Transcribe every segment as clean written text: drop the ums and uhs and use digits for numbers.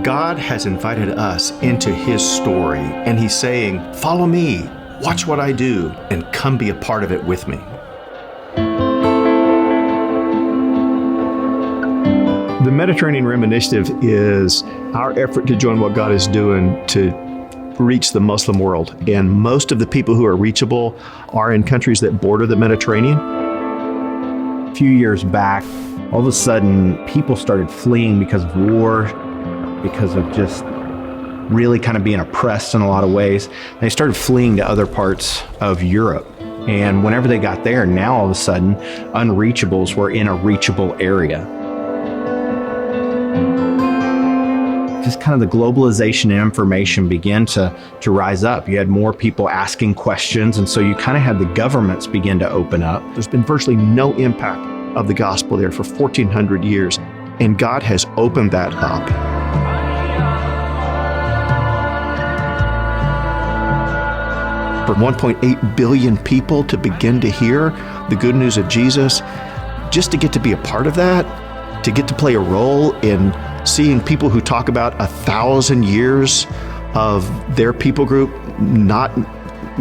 God has invited us into his story, and he's saying, follow me, watch what I do, and come be a part of it with me. The Mediterranean Rim Initiative is our effort to join what God is doing to reach the Muslim world. And most of the people who are reachable are in countries that border the Mediterranean. A few years back, all of a sudden, people started fleeing because of war, because of just really kind of being oppressed in a lot of ways. They started fleeing to other parts of Europe. And whenever they got there, now all of a sudden, unreachables were in a reachable area. Just kind of the globalization and information began to rise up. You had more people asking questions, and so you kind of had the governments begin to open up. There's been virtually no impact of the gospel there for 1,400 years, and God has opened that up. For 1.8 billion people to begin to hear the good news of Jesus, just to get to be a part of that, to get to play a role in seeing people who talk about 1,000 years of their people group not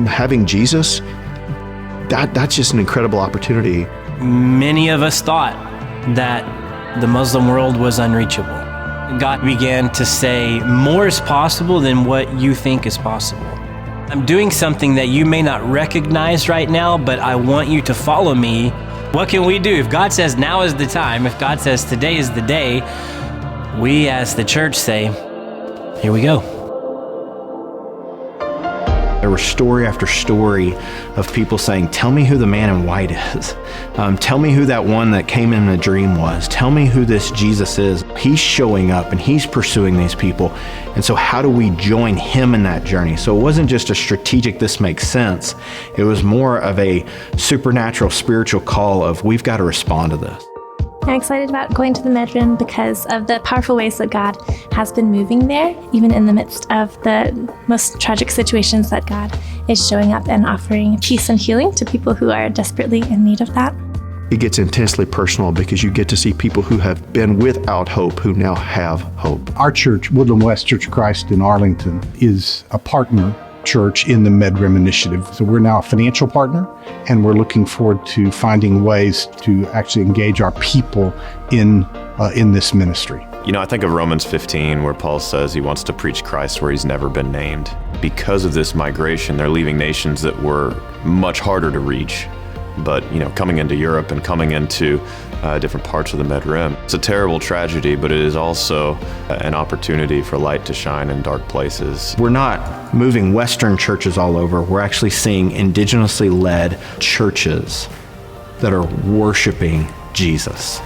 having Jesus, that's just an incredible opportunity. Many of us thought that the Muslim world was unreachable. God began to say, more is possible than what you think is possible. I'm doing something that you may not recognize right now, but I want you to follow me. What can we do? If God says now is the time, if God says today is the day, we as the church say, here we go. There was story after story of people saying, tell me who the man in white is. Tell me who that one that came in a dream was. Tell me who this Jesus is. He's showing up and he's pursuing these people. And so how do we join him in that journey? So it wasn't just a strategic, this makes sense. It was more of a supernatural, spiritual call of we've got to respond to this. I'm excited about going to the Mediterranean because of the powerful ways that God has been moving there, even in the midst of the most tragic situations, that God is showing up and offering peace and healing to people who are desperately in need of that. It gets intensely personal because you get to see people who have been without hope who now have hope. Our church, Woodland West Church of Christ in Arlington, is a partner church in the MedRim initiative. So we're now a financial partner, and we're looking forward to finding ways to actually engage our people in this ministry. You know, I think of Romans 15, where Paul says he wants to preach Christ where he's never been named. Because of this migration, they're leaving nations that were much harder to reach. But, you know, coming into Europe and coming into different parts of the Med-Rim. It's a terrible tragedy, but it is also an opportunity for light to shine in dark places. We're not moving Western churches all over. We're actually seeing indigenously led churches that are worshiping Jesus.